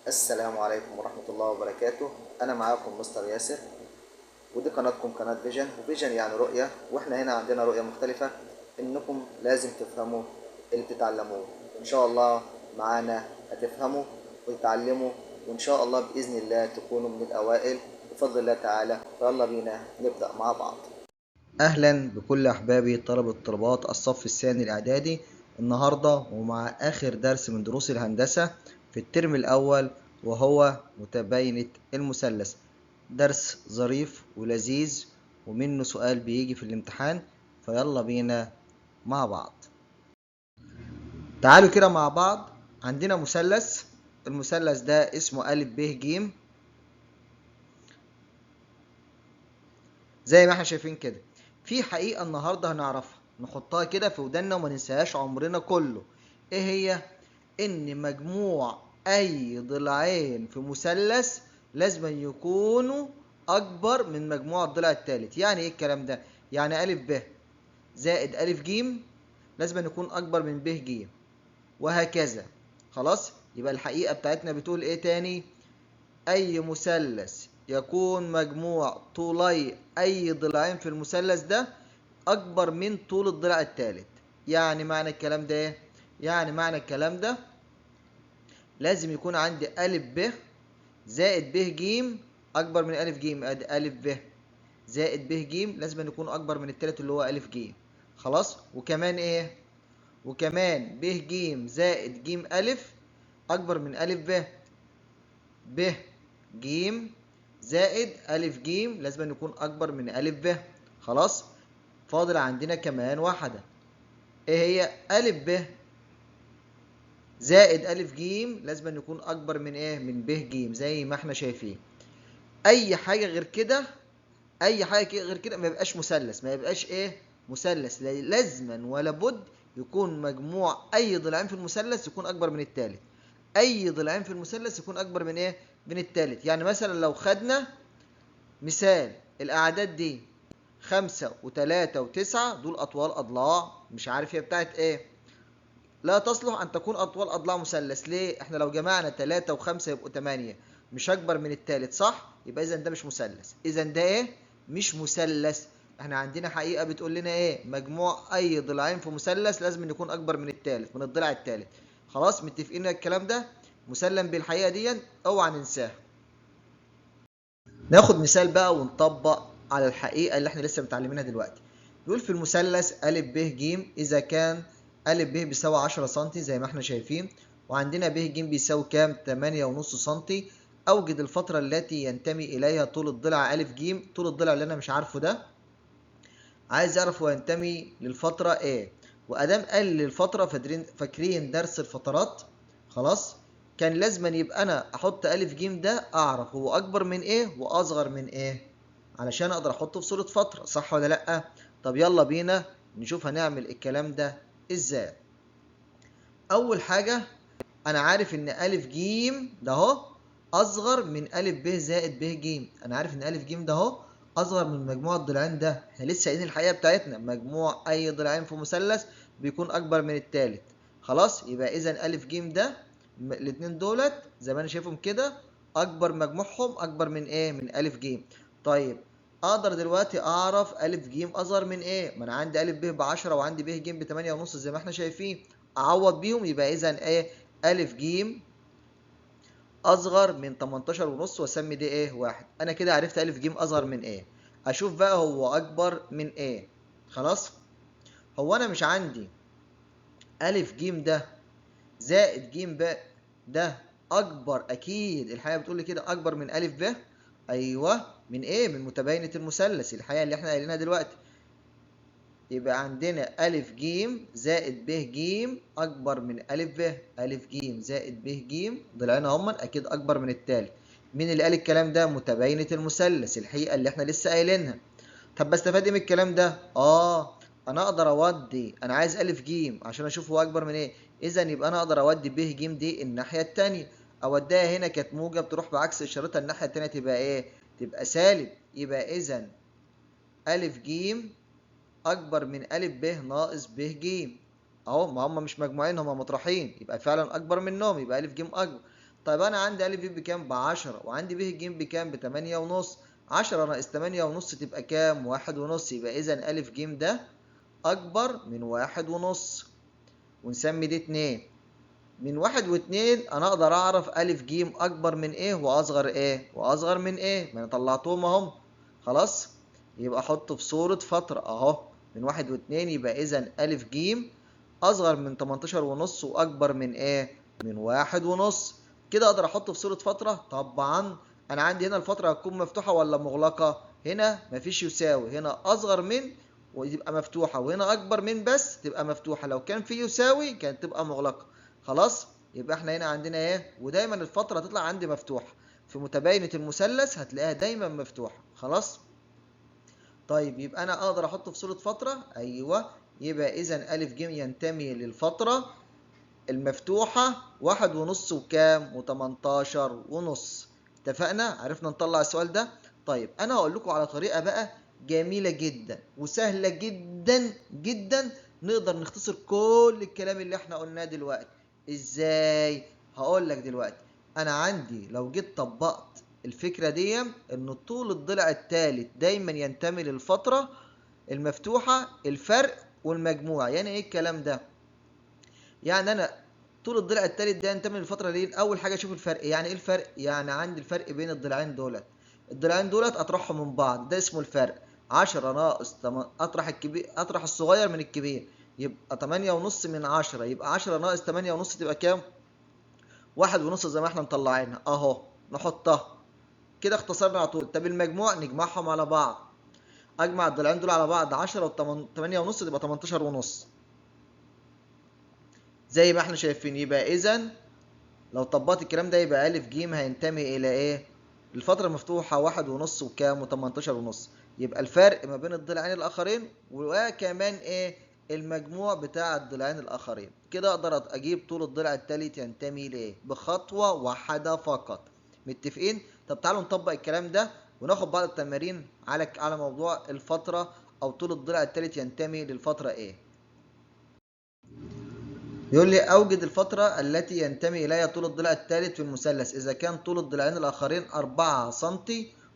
السلام عليكم ورحمة الله وبركاته. أنا معاكم مستر ياسر، ودي قناتكم قناة فيجن، وفيجن يعني رؤية، وإحنا هنا عندنا رؤية مختلفة. إنكم لازم تفهموا اللي بتتعلموه، إن شاء الله معانا هتفهموا وتتعلموا، وإن شاء الله بإذن الله تكونوا من الأوائل بفضل الله تعالى. فيلا بينا نبدأ مع بعض. أهلا بكل أحبابي طلبة طلبات الصف الثاني الإعدادي، النهاردة ومع آخر درس من دروس الهندسة في الترم الأول، وهو متباينة المثلث. درس ظريف ولذيذ، ومنه سؤال بيجي في الامتحان. فيلا بينا مع بعض. تعالوا كده مع بعض. عندنا مثلث، المثلث ده اسمه أ ب ج، زي ما احنا شايفين كده. في حقيقة النهاردة هنعرفها، نحطها كده في ودنا وما ننساهاش عمرنا كله. ايه هي؟ ان مجموع اي ضلعين في مثلث لازم يكونوا اكبر من مجموع الضلع الثالث. يعني ايه الكلام ده؟ يعني ا ب زائد ا ج لازم يكون اكبر من ب ج، وهكذا. خلاص، يبقى الحقيقة بتاعتنا بتقول ايه تاني؟ أي مثلث يكون مجموع طولي أي ضلعين في المثلث ده أكبر من طول الضلع الثالث. يعني معنى الكلام ده إيه؟ يعني معنى الكلام ده لازم يكون عندي أ ب زائد ب ج أكبر من أ ج. أدي أ ب زائد ب ج لازم يكون أكبر من الثالث اللي هو أ ج. خلاص، وكمان إيه؟ وكمان ب ج زائد ج أ أكبر من أ ب. ب ج زائد أ ج لازم يكون أكبر من أ ب. خلاص، فاضل عندنا كمان واحدة. إيه هي؟ أ ب زائد أ ج لازم يكون أكبر من إيه؟ من ب ج، زي ما إحنا شايفين. أي حاجة غير كده، أي حاجة غير كده ما يبقاش مثلث، ما يبقاش إيه؟ مثلث. لازما ولا بد يكون مجموع أي ضلعين في المثلث يكون أكبر من التالت. أي ضلعين في المثلث يكون أكبر من إيه؟ من التالت. يعني مثلا لو خدنا مثال الأعداد دي 5 و3 و9، دول أطوال أضلاع، مش عارف هي بتاعت إيه، لا تصلح أن تكون أطوال أضلاع مثلث. ليه؟ إحنا لو جمعنا 3 و5 يبقوا 8، مش أكبر من التالت، صح؟ يبقى إذا ده مش مثلث. إذا ده إيه؟ مش مثلث. إحنا عندنا حقيقة بتقول لنا إيه؟ مجموع أي ضلعين في مثلث لازم يكون أكبر من التالت، من الضلع التالت. خلاص، متفقين الكلام ده؟ مسلم بالحقيقة دي، أوعى ننساها. ناخد مثال بقى ونطبق على الحقيقة اللي احنا لسه متعلمينها دلوقتي. بيقول في المثلث أ ب ج إذا كان أ ب بيساوي 10 سم زي ما احنا شايفين، وعندنا ب ج بيساوي كام؟ 8.5 سم، أوجد الفترة التي ينتمي إليها طول الضلع أ ج. طول الضلع اللي أنا مش عارفه ده، عايز يعرف هو ينتمي للفترة إيه. وأدام قال للفترة، فاكرين درس الفترات؟ خلاص، كان لازما يبقى أنا أحط أ ج ده أعرف هو أكبر من إيه وأصغر من إيه، علشان أقدر أحطه في صورة فترة، صح ولا لأ؟ طب يلا بينا نشوف هنعمل الكلام ده إزاي. أول حاجة، أنا عارف إن أ ج ده أهو أصغر من أ ب زائد ب ج. أنا عارف إن أ ج ده أهو أصغر من مجموع الضلعين ده. إحنا لسه قايلين الحقيقة بتاعتنا، مجموع أي ضلعين في مثلث بيكون أكبر من التالت. خلاص، يبقى إذا أ ج ده الاتنين دولت زي ما أنا شايفهم كده أكبر، مجموعهم أكبر من إيه؟ من أ ج. طيب، أقدر دلوقتي أعرف أ ج أصغر من إيه؟ ما أنا عندي أ ب ب 10 وعندي ب ج ب 8.5 زي ما إحنا شايفين، أعوض بيهم. يبقى إذا إيه؟ أ ج أصغر من 18.5، وأسمي دي إيه؟ 1. أنا كده عرفت أ ج أصغر من إيه. أشوف بقى هو أكبر من إيه. خلاص، هو أنا مش عندي أ ج ده زائد ج ب ده أكبر، أكيد الحقيقة بتقول لي كده أكبر من أ ب. أيوه، من إيه؟ من متباينة المثلث، الحقيقة اللي إحنا قايلينها دلوقتي. يبقى عندنا أ ج زائد ب ج أكبر من أ ب. أ ج زائد ب ج ضلعين هما أكيد أكبر من التالت. مين اللي قال الكلام ده؟ متباينة المثلث، الحقيقة اللي إحنا لسه قايلينها. طب بستفاد إيه من الكلام ده؟ أنا أقدر أودي، أنا عايز أ ج عشان أشوف هو أكبر من إيه. إذا يبقى أنا أقدر أودي ب ج دي الناحية التانية. أوديها هنا كانت موجب، تروح بعكس إشارتها الناحية التانية تبقى إيه؟ تبقى سالب. يبقى إذا أ ج أكبر من أ ب ناقص ب ج. أهو، ما هم مش مجموعين، هم مطرحين، يبقى فعلا أكبر منهم، يبقى أ ج أكبر. طيب انا عندي ا ب بكام؟ ب10، وعندي ب ج بكام؟ ب8.5. 10 ناقص 8.5 تبقى كام؟ 1.5. يبقى اذا ا ج ده اكبر من 1.5، ونسمي دي 2. من 1 و2 انا اقدر اعرف ا ج اكبر من ايه واصغر ايه واصغر من ايه، ما انا طلعتهم اهم. خلاص، يبقى احطه في صورة فترة اهو، من 1 و2. يبقى اذا ا ج اصغر من 18.5 واكبر من ايه؟ من 1.5. كده اقدر احطه في صورة فترة؟ طبعا. انا عندي هنا الفترة هتكون مفتوحة ولا مغلقة؟ هنا مفيش يساوي، هنا اصغر من وتبقى مفتوحة، وهنا اكبر من بس تبقى مفتوحة. لو كان في يساوي كانت تبقى مغلقة. خلاص، يبقى احنا هنا عندنا ايه؟ ودايما الفترة هتطلع عندي مفتوحة، في متباينة المثلث هتلاقيها دايما مفتوحة. خلاص. طيب يبقى انا اقدر احطه في صورة فترة؟ ايوه. يبقى اذا ا ج ينتمي للفترة المفتوحة 1.5 وكام؟ و18.5. اتفقنا؟ عرفنا نطلع السؤال ده؟ طيب انا هقول لكم على طريقة بقى جميلة جدا وسهلة جدا جدا نقدر نختصر كل الكلام اللي احنا قلناه دلوقتي. ازاي؟ هقول لك دلوقتي. انا عندي لو جيت طبقت الفكرة دي ان طول الضلع الثالث دايما ينتمي للفترة المفتوحة الفرق والمجموع. يعني ايه الكلام ده؟ يعني انا طول الضلع الثالث ده ينتمي للفتره دي. اول حاجه اشوف الفرق. يعني ايه الفرق؟ يعني عندي الفرق بين الضلعين دولت، الضلعين دولت اطرحهم من بعض، ده اسمه الفرق. 10 ناقص اطرح الكبير، اطرح الصغير من الكبير، يبقى 8.5 من 10. يبقى 10 ناقص 8.5 تبقى كام؟ 1.5 زي ما احنا مطلعينها اهو، نحطها كده اختصرنا على طول. طب المجموع نجمعهم على بعض، اجمع الضلعين دول على بعض 10 و 8.5 تبقى 18.5 زي ما احنا شايفين. يبقى اذا لو طبقت الكلام ده يبقى ا ج هينتمي الى ايه؟ الفترة المفتوحة 1.5 وكام؟ و18.5. يبقى الفرق ما بين الضلعين الاخرين وكمان ايه؟ المجموع بتاع الضلعين الاخرين. كده اقدر اجيب طول الضلع الثالث ينتمي لايه بخطوة واحدة فقط. متفقين؟ طب تعالوا نطبق الكلام ده وناخد بعض التمارين على موضوع الفترة او طول الضلع الثالث ينتمي للفترة ايه. يقول لي أوجد الفترة التي ينتمي إليها طول الضلع الثالث في المثلث إذا كان طول الضلعين الآخرين 4 سم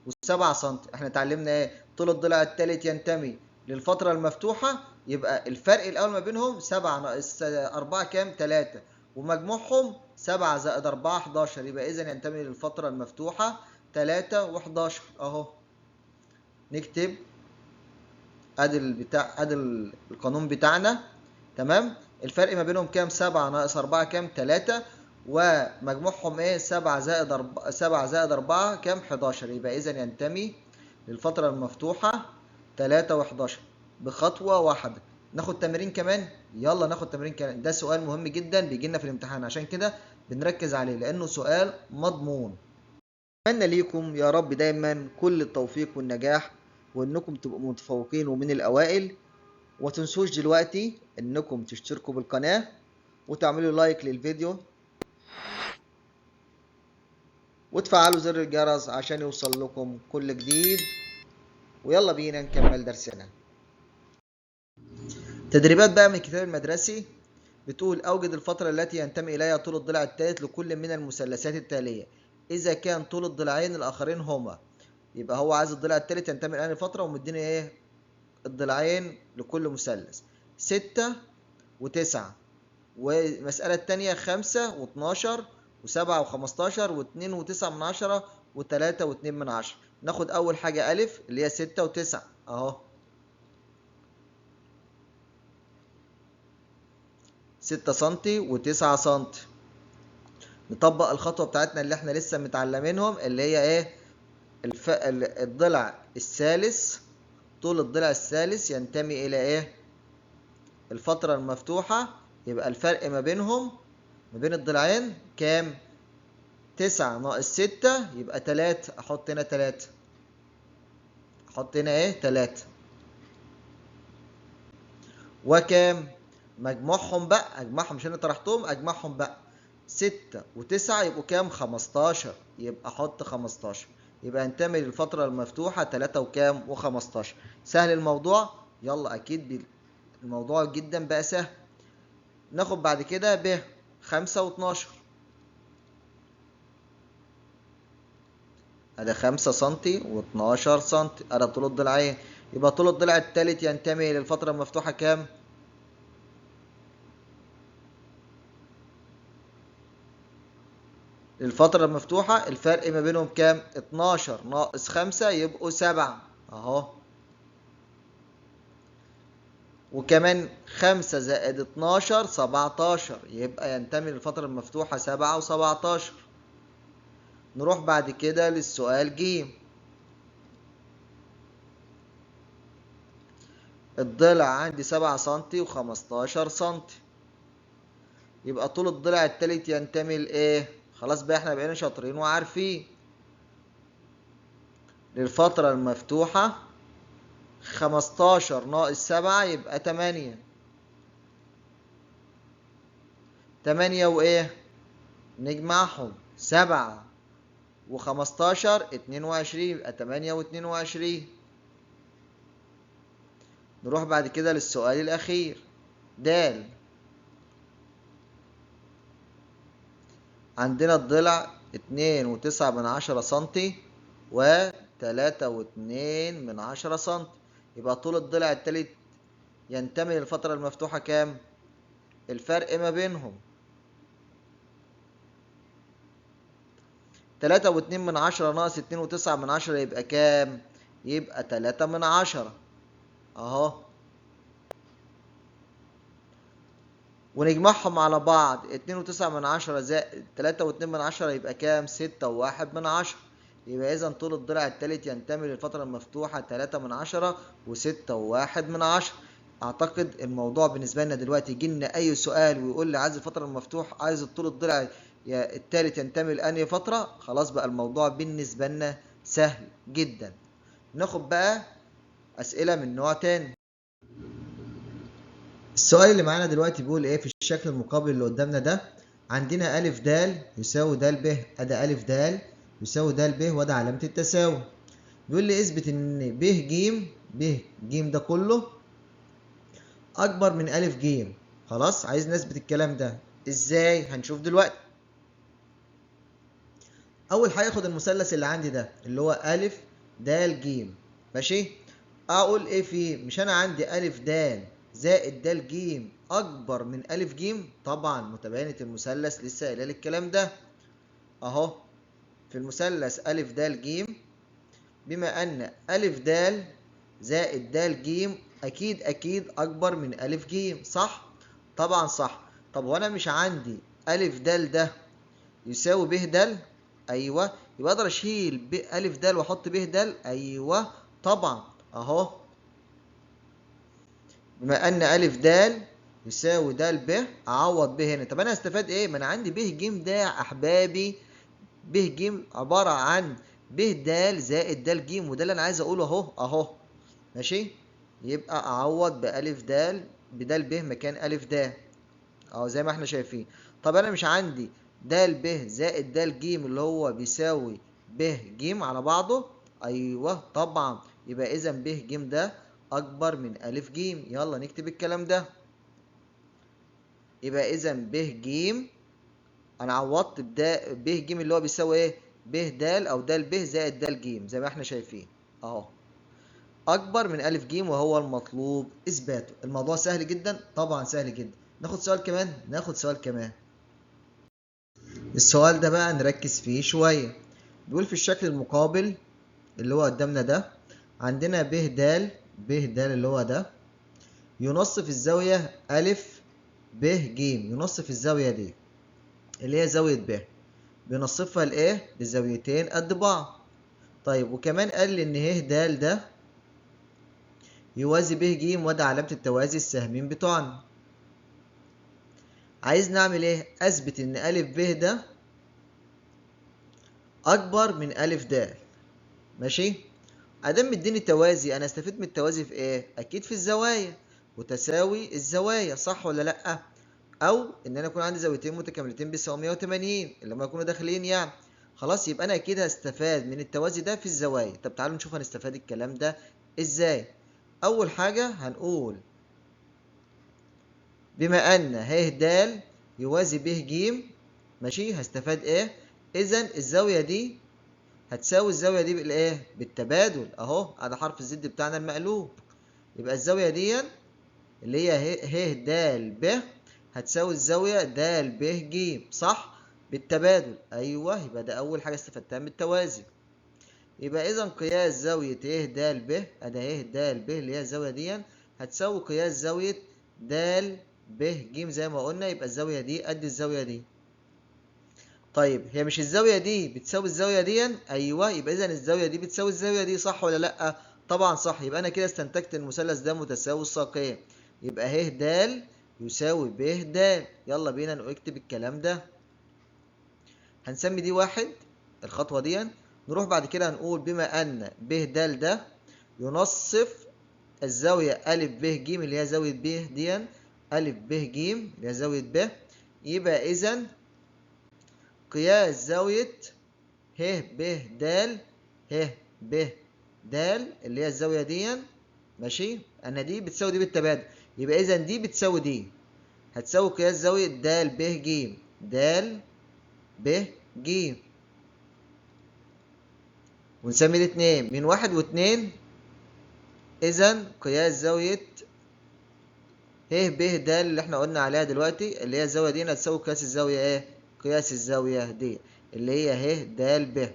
و7 سم. إحنا اتعلمنا إيه؟ طول الضلع الثالث ينتمي للفترة المفتوحة، يبقى الفرق الأول ما بينهم 7 ناقص 4 كام؟ 3، ومجموعهم 7 زائد 4 11. يبقى إذا ينتمي للفترة المفتوحة 3 و11 أهو. نكتب أدي القانون بتاعنا. تمام. الفرق ما بينهم كام؟ 7 ناقص 4 كام؟ 3، ومجموعهم ايه؟ 7 زائد 4 كام؟ 11. يبقى اذا ينتمي للفترة المفتوحة 3 و11 بخطوة واحدة. ناخد تمرين كمان؟ يلا ناخد تمرين كمان. ده سؤال مهم جدا بيجي لنا في الامتحان، عشان كده بنركز عليه لانه سؤال مضمون. اتمنى ليكم يا رب دايما كل التوفيق والنجاح، وانكم تبقوا متفوقين ومن الاوائل. ومتنسوش دلوقتي انكم تشتركوا بالقناة وتعملوا لايك للفيديو وتفعلوا زر الجرس عشان يوصل لكم كل جديد. ويلا بينا نكمل درسنا. تدريبات بقى من الكتاب المدرسي بتقول أوجد الفترة التي ينتمي إليها طول الضلع الثالث لكل من المثلثات التالية إذا كان طول الضلعين الآخرين هما. يبقى هو عايز الضلع الثالث ينتمي إلى فترة ومديني إيه؟ الضلعين لكل مثلث 6 و9. والمسألة التانية 5 و12 و7 و15 و2 و9 من 10 و3 و2 من 10. ناخد أول حاجة ألف اللي هي 6 و9 أهو، 6 سنتي و9 سنتي. نطبق الخطوة بتاعتنا اللي احنا لسه متعلمينهم اللي هي ايه؟ الضلع الثالث، طول الضلع الثالث ينتمي إلى ايه؟ الفترة المفتوحة. يبقى الفرق ما بينهم ما بين الضلعين كام؟ 9 ناقص 6 يبقى 3. احط هنا 3، احط هنا ايه؟ 3. وكام؟ مجموعهم بقى، اجمعهم مش انا طرحتهم، اجمعهم بقى 6 و9 يبقوا كام؟ 15. يبقى احط 15. يبقى ينتمي للفترة المفتوحة 3 وكام؟ و15. سهل الموضوع؟ يلا اكيد الموضوع جدا بقى سهل. ناخد بعد كده ب 5 و12. ادي 5 سنتي و12 سنتي، ادي طول الضلعين. يبقى طول الضلع التالت ينتمي للفترة المفتوحة كام؟ للفترة المفتوحة الفرق ما بينهم كام؟ 12 ناقص 5 يبقوا 7 اهو. وكمان 5 زائد 12 17 يبقى ينتمي للفترة المفتوحة 7 و17. نروح بعد كده للسؤال ج. الضلع عندي 7 سنتي و15 سنتي، يبقى طول الضلع التالت ينتمي لايه؟ خلاص بقى احنا بقينا شاطرين وعارفين. للفترة المفتوحة 15 ناقص 7 يبقى 8. 8 وايه؟ نجمعهم 7 و15 22 يبقى 8 و22. نروح بعد كده للسؤال الأخير د. عندنا الضلع 2.9 سنتي و3.2 سنتي، يبقى طول الضلع التالت ينتمي للفترة المفتوحة كام؟ الفرق ما بينهم 3.2 ناقص 2.9 يبقى كام؟ يبقى 3 اهو. ونجمعهم على بعض 2.9 زائد 3.2 يبقى كام؟ 6.1. يبقى إذا طول الضلع التالت ينتمي للفترة المفتوحة 3 و6.1. أعتقد الموضوع بالنسبة لنا دلوقتي يجي لنا أي سؤال ويقول لي عايز الفترة المفتوحة، عايز طول الضلع التالت ينتمي لأنهي فترة، خلاص بقى الموضوع بالنسبة لنا سهل جدا. ناخد بقى أسئلة من نوع تاني. السؤال اللي معانا دلوقتي بيقول ايه في الشكل المقابل اللي قدامنا ده؟ عندنا أ د يساوي د ب، ادي أ د يساوي د ب وده علامة التساوي. بيقول لي اثبت ان ب ج ده كله اكبر من أ ج. خلاص عايز نثبت الكلام ده ازاي؟ هنشوف دلوقتي. اول حاجه اخد المثلث اللي عندي ده اللي هو أ د ج، ماشي. اقول ايه فيه؟ مش انا عندي أ د زائد د ج اكبر من أ ج؟ طبعا متباينة المثلث لسه قايله لي الكلام ده اهو. في المثلث أ د ج بما ان أ د زائد د ج اكيد اكبر من أ ج، صح؟ طبعا صح. طب وانا مش عندي أ د ده يساوي ب د؟ ايوه، يبقى اقدر اشيل أ د واحط ب د؟ ايوه طبعا اهو. بما ان أ د يساوي د ب اعوض ب هنا. طب انا هستفاد ايه؟ ما انا عندي ب ج ده يا احبابي، ب ج عباره عن ب د زائد د ج، وده اللي انا عايز اقوله اهو اهو، ماشي. يبقى اعوض بألف د بد ب مكان ألف د اهو زي ما احنا شايفين. طب انا مش عندي د ب زائد د ج اللي هو بيساوي ب ج على بعضه؟ ايوه طبعا. يبقى اذا ب ج ده اكبر من أ ج. يلا نكتب الكلام ده. يبقى اذا ب ج انا عوضت ب ج اللي هو بيساوي ايه؟ ب د او د ب زائد د ج زي ما احنا شايفين اهو، اكبر من أ ج وهو المطلوب اثباته. الموضوع سهل جدا، طبعا سهل جدا. ناخد سؤال كمان، ناخد سؤال كمان. السؤال ده بقى نركز فيه شويه. بيقول في الشكل المقابل اللي هو قدامنا ده عندنا ب د اللي هو ده ينص في الزاويه أ ب ج، ينص في الزاويه دي اللي هي زاويه ب، بنصفها لايه؟ لزاويتين قد بعض. طيب وكمان قال لي ان ه د ده يوازي ب ج وده علامة التوازي السهمين بتوعنا. عايز نعمل ايه؟ اثبت ان أ ب ده اكبر من أ د، ماشي؟ ادام مديني توازي انا استفيد من التوازي في ايه؟ اكيد في الزوايا وتساوي الزوايا، صح ولا لا؟ او ان انا يكون عندي زاويتين متكاملتين بيساوي 180 اللي هم يكونوا داخلين يعني. خلاص يبقى انا اكيد هستفاد من التوازي ده في الزوايا. طب تعالوا نشوف هنستفاد الكلام ده ازاي. اول حاجه هنقول بما ان ه د يوازي ب ج، ماشي، هستفاد ايه؟ اذا الزاويه دي هتساوي الزاوية دي بالايه؟ بالتبادل اهو، ادي حرف الزد بتاعنا المقلوب. يبقى الزاوية دي اللي هي ه د ب هتساوي الزاوية د ب ج، صح؟ بالتبادل، ايوه. يبقى ده اول حاجة استفدتها من التوازي. يبقى اذا قياس زاوية ه د ب، ادي ه د ب اللي هي الزاوية دي هتساوي قياس زاوية د ب ج زي ما قلنا. يبقى الزاوية دي قد الزاوية دي. طيب هي مش الزاوية دي بتساوي الزاوية دي؟ ايوه. يبقى اذا الزاوية دي بتساوي الزاوية دي، صح ولا لا؟ طبعا صح. يبقى انا كده استنتجت المثلث ده متساوي الساقين. يبقى ه د يساوي ب د. يلا بينا نكتب الكلام ده. هنسمي دي واحد الخطوة دي. نروح بعد كده هنقول بما ان ب د ده ينصف الزاوية أ ب ج اللي هي زاوية ب دي، أ ب ج اللي هي زاوية ب، يبقى إذا قياس زاوية ه ب د، ه ب د اللي هي الزاوية دي، ماشي؟ أنا دي بتساوي دي بالتبادل. يبقى إذا دي بتساوي دي، هتساوي قياس زاوية د ب ج، د ب ج. ونسمي الاتنين من واحد واتنين. إذا قياس زاوية ه ب د اللي احنا قلنا عليها دلوقتي اللي هي الزاوية دي هتساوي قياس الزاوية ايه؟ قياس الزاوية دي اللي هي ه د ب.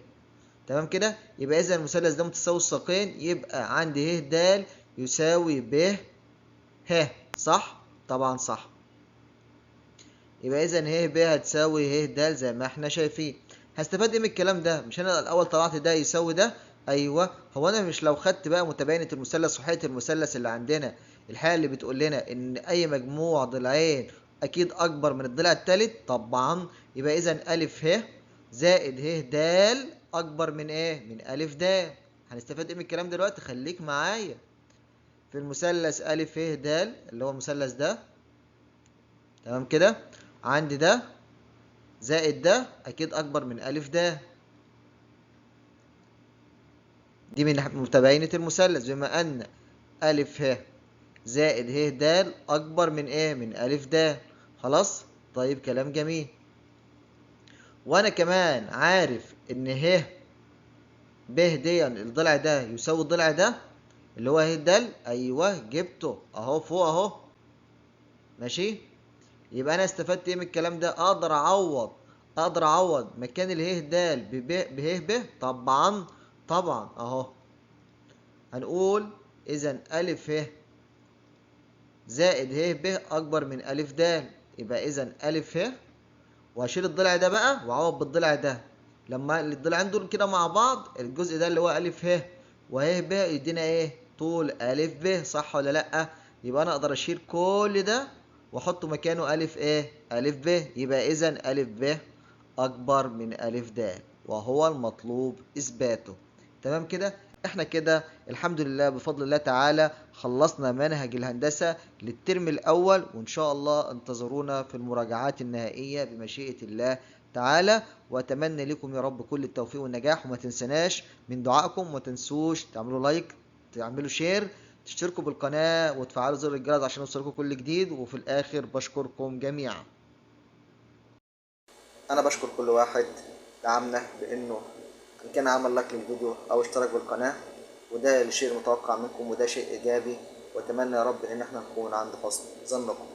تمام كده؟ يبقى إذا المثلث ده متساوي الساقين. يبقى عندي ه د يساوي ب ه، صح؟ طبعا صح. يبقى إذا ه ب هتساوي ه د زي ما احنا شايفين. هستفاد ايه من الكلام ده؟ مش انا الأول طلعت ده يساوي ده؟ أيوه. هو أنا مش لو خدت بقى متباينة المثلث وحيدة المثلث اللي عندنا، الحالة اللي بتقول لنا إن أي مجموع ضلعين أكيد أكبر من الضلع التالت؟ طبعا. يبقى إذا أ ه زائد ه د أكبر من إيه؟ من أ د. هنستفاد إيه من الكلام دلوقتي؟ خليك معايا. في المثلث أ ه د اللي هو المثلث ده، تمام كده؟ عندي ده زائد ده أكيد أكبر من أ د. دي من متباينة المثلث. بما أن أ ه زائد ه د أكبر من إيه؟ من أ د. خلاص؟ طيب كلام جميل. وأنا كمان عارف إن ه ب دي الضلع ده يساوي الضلع ده اللي هو ه د. أيوه جبته أهو فوق أهو، ماشي؟ يبقى أنا استفدت إيه من الكلام ده؟ أقدر أعوض مكان اله د به ب. طبعا طبعا أهو. هنقول إذا أ ه زائد ه ب أكبر من أ د. يبقى إذا أ ه، وهشيل الضلع ده بقى وأعوض بالضلع ده. لما الضلعين دول كده مع بعض الجزء ده اللي هو أ ه وه ب يدينا إيه؟ طول أ ب، صح ولا لأ؟ يبقى أنا أقدر أشيل كل ده وأحط مكانه أ إيه؟ أ ب. يبقى إذا أ ب أكبر من أ د، وهو المطلوب إثباته. تمام كده؟ احنا كده الحمد لله بفضل الله تعالى خلصنا منهج الهندسة للترم الأول، وإن شاء الله انتظرونا في المراجعات النهائية بمشيئة الله تعالى. وأتمنى لكم يا رب كل التوفيق والنجاح. وما تنسناش من دعائكم، وما تنسوش تعملوا لايك، تعملوا شير، تشتركوا بالقناة وتفعلوا زر الجرس عشان يوصلكم كل جديد. وفي الآخر بشكركم جميعا. أنا بشكر كل واحد دعمنا بإنه إن كان عمل لايك للفيديو أو اشترك بالقناة، وده شيء متوقع منكم وده شيء إيجابي. وأتمنى يا رب إن احنا نكون عند حسن ظنكم.